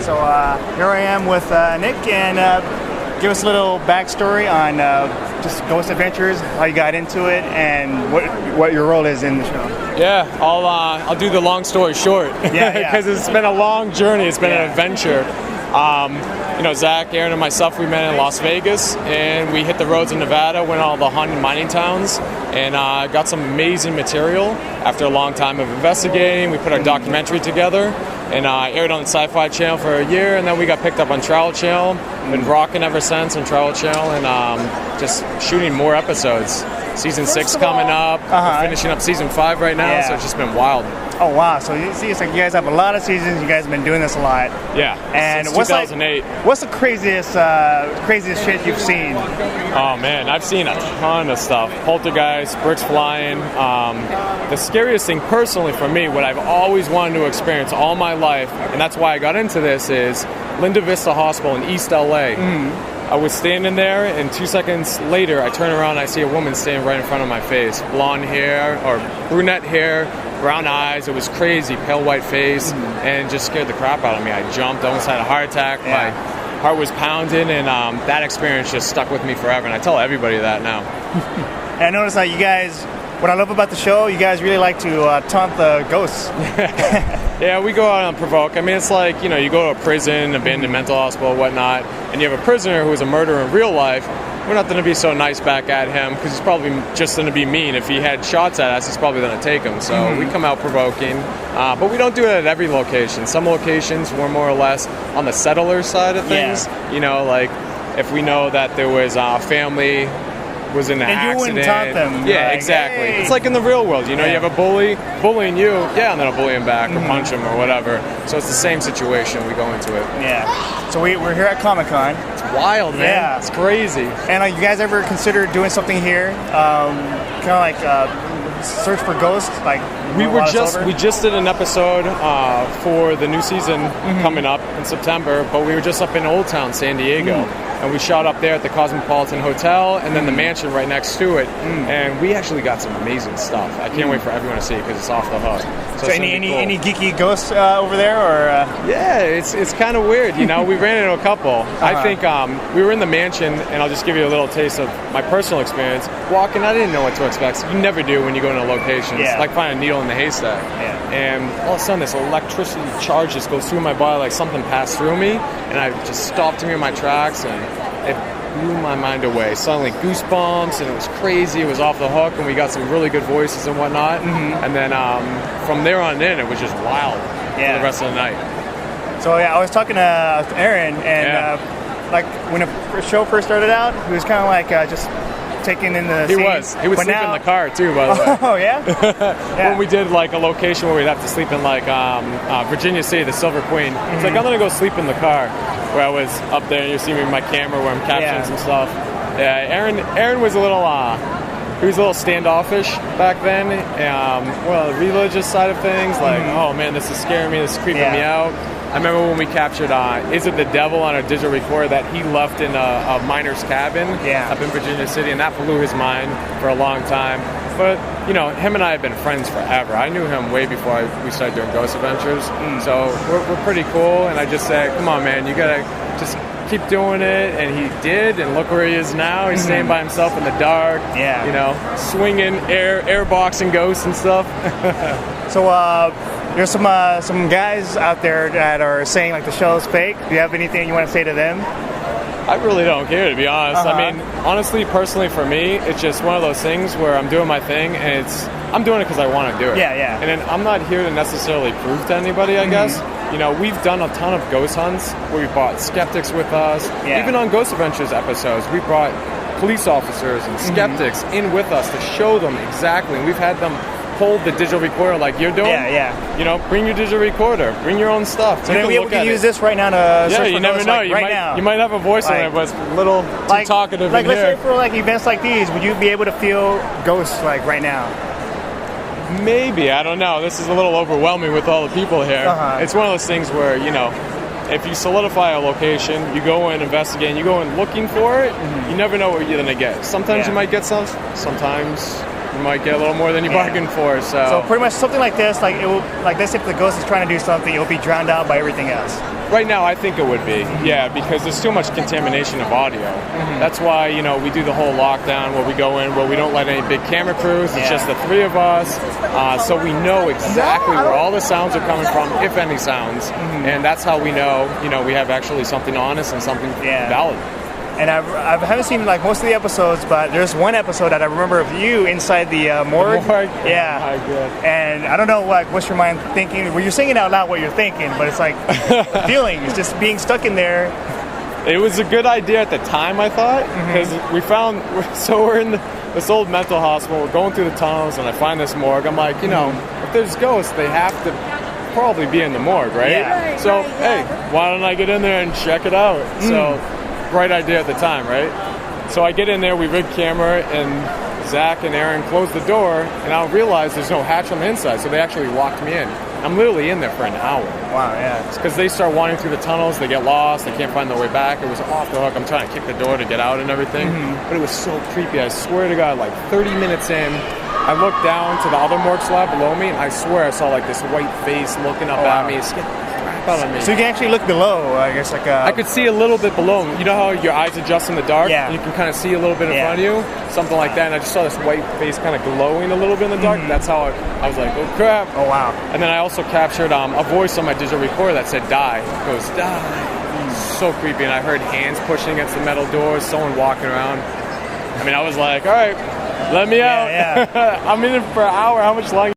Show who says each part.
Speaker 1: So here I am with Nick, and give us a little backstory on just Ghost Adventures, how you got into it, and what your role is in the show.
Speaker 2: Yeah, I'll do the long story short.
Speaker 1: Yeah,
Speaker 2: because it's been a long journey. It's been an adventure. Zach, Aaron, and myself, we met in Las Vegas, and we hit the roads in Nevada, went all the haunted mining towns, and got some amazing material. After a long time of investigating, we put our documentary together, and aired on the Sci-Fi Channel for a year, and then we got picked up on Travel Channel. Been rocking ever since on Travel Channel, and just shooting more episodes. Season 6 coming up. We're finishing up season 5 right now, so it's just been wild.
Speaker 1: Oh wow! So you see, it's like you guys have a lot of seasons. You guys have been doing this a lot.
Speaker 2: Yeah.
Speaker 1: And
Speaker 2: since 2008.
Speaker 1: What's the craziest shit you've seen?
Speaker 2: Oh man, I've seen a ton of stuff. Poltergeist, bricks flying. The scariest thing personally for me, what I've always wanted to experience all my life, and that's why I got into this, is Linda Vista Hospital in East LA. I was standing there, and 2 seconds later, I turn around and I see a woman standing right in front of my face. Blonde hair, or brunette hair, brown eyes. It was crazy, pale white face, and just scared the crap out of me. I jumped, almost had a heart attack. My heart was pounding, and that experience just stuck with me forever, and I tell everybody that now.
Speaker 1: And I noticed that you guys, what I love about the show, you guys really like to taunt the ghosts.
Speaker 2: Yeah, we go out and provoke. I mean, it's like, you go to a prison, abandoned mental hospital, whatnot, and you have a prisoner who is a murderer in real life. We're not going to be so nice back at him because he's probably just going to be mean. If he had shots at us, he's probably going to take them. So we come out provoking, but we don't do it at every location. Some locations we're more or less on the settler side of things. Like if we know that there was a family was in an accident.
Speaker 1: And you wouldn't taunt them.
Speaker 2: Yeah,
Speaker 1: like,
Speaker 2: exactly.
Speaker 1: Hey.
Speaker 2: It's like in the real world, you have a bully bullying you, and then I'll bully him back or punch him or whatever. So it's the same situation. We go into it.
Speaker 1: Yeah. So we're here at Comic-Con.
Speaker 2: It's wild, man. Yeah. It's crazy.
Speaker 1: And you guys ever considered doing something here? Kind of like search for ghosts? Like
Speaker 2: we just did an episode for the new season coming up in September, but we were just up in Old Town, San Diego. And we shot up there at the Cosmopolitan Hotel and then the mansion right next to it. And we actually got some amazing stuff. I can't wait for everyone to see it because it's off the hook.
Speaker 1: So any geeky ghosts over there? Or
Speaker 2: Yeah, it's kind of weird. We ran into a couple. I think we were in the mansion, and I'll just give you a little taste of my personal experience. Walking, I didn't know what to expect. You never do when you go into locations. It's like finding a needle in the haystack. And all of a sudden, this electricity charge just goes through my body like something passed through me, and I just stopped me in my tracks, and it blew my mind away. Suddenly goosebumps, and it was crazy. It was off the hook, and we got some really good voices and whatnot. And then from there on in, it was just wild for the rest of the night.
Speaker 1: So I was talking to Aaron, and like when the show first started out, he was kind of like just taking in the
Speaker 2: He
Speaker 1: scene.
Speaker 2: was sleeping in the car too, by the way.
Speaker 1: Oh yeah?
Speaker 2: When we did like a location where we'd have to sleep in like Virginia City, the Silver Queen. It's like, I'm gonna go sleep in the car, where I was up there, and you see me with my camera where I'm capturing some stuff. Aaron was a little he was a little standoffish back then. The religious side of things, like, oh man, this is scaring me, this is creeping me out. I remember when we captured Is It the Devil on a digital recorder that he left in a miner's cabin up in Virginia City, and that blew his mind for a long time. But, him and I have been friends forever. I knew him way before we started doing Ghost Adventures. So we're pretty cool, and I just said, come on, man, you got to just keep doing it. And he did, and look where he is now. He's staying by himself in the dark, swinging, airboxing ghosts and stuff.
Speaker 1: So, there's some guys out there that are saying like the show's fake. Do you have anything you want to say to them?
Speaker 2: I really don't care, to be honest. I mean, honestly, personally, for me, it's just one of those things where I'm doing my thing, and I'm doing it because I want to do it.
Speaker 1: Yeah.
Speaker 2: And then I'm not here to necessarily prove to anybody, I guess. We've done a ton of ghost hunts where we brought skeptics with us. Even on Ghost Adventures episodes, we brought police officers and skeptics in with us to show them exactly. And we've had them hold the digital recorder like you're doing. Bring your digital recorder. Bring your own stuff.
Speaker 1: So then we can use this right now to search for
Speaker 2: you never
Speaker 1: ghosts,
Speaker 2: know.
Speaker 1: now.
Speaker 2: You might have a voice on it, but it's a little too talkative
Speaker 1: Like,
Speaker 2: in
Speaker 1: let's
Speaker 2: here.
Speaker 1: say for like events like these, would you be able to feel ghosts like right now?
Speaker 2: Maybe. I don't know. This is a little overwhelming with all the people here. It's one of those things where, if you solidify a location, you go in, investigate, and you go in looking for it, you never know what you're going to get. Sometimes you might get some, sometimes you might get a little more than you bargained for.
Speaker 1: So pretty much something like this, like it will, like this, if the ghost is trying to do something, it will be drowned out by everything else.
Speaker 2: Right now, I think it would be, yeah, because there's too much contamination of audio. That's why, you know, we do the whole lockdown where we go in, where we don't let any big camera crews. It's just the three of us, so we know exactly where all the sounds are coming from, if any sounds, and that's how we know, you know, we have actually something honest and something valid.
Speaker 1: And I haven't seen like most of the episodes, but there's one episode that I remember of you inside the morgue. Yeah.
Speaker 2: Oh, my God.
Speaker 1: And I don't know what's your mind thinking. Well, you're singing out loud what you're thinking, but it's like feelings, just being stuck in there.
Speaker 2: It was a good idea at the time, I thought, because we found, so we're in this old mental hospital, we're going through the tunnels, and I find this morgue. I'm like, you know, if there's ghosts, they have to probably be in the morgue, right?
Speaker 1: Yeah.
Speaker 2: So, hey, why don't I get in there and check it out? So, right idea at the time, right? So I get in there, we rig camera, and Zach and Aaron close the door, and I realize there's no hatch on the inside, so they actually locked me in. I'm literally in there for an hour.
Speaker 1: Wow, yeah.
Speaker 2: It's because they start wandering through the tunnels, they get lost, they can't find their way back. It was off the hook. I'm trying to kick the door to get out and everything, but it was so creepy. I swear to God, like 30 minutes in, I looked down to the other morgue slab below me, and I swear I saw like this white face looking up at me. It scared the crap out of me.
Speaker 1: So you can actually look below, I guess, like
Speaker 2: I could see a little bit below. You know how your eyes adjust in the dark?
Speaker 1: Yeah.
Speaker 2: And you can kind of see a little bit in front of you? Something like that. And I just saw this white face kind of glowing a little bit in the dark. That's how I was like, oh, crap.
Speaker 1: Oh, wow.
Speaker 2: And then I also captured a voice on my digital recorder that said, die. It goes, die. So creepy. And I heard hands pushing against the metal doors, someone walking around. I mean, I was like, all right, let me out.
Speaker 1: Yeah.
Speaker 2: I'm in it for an hour. How much longer?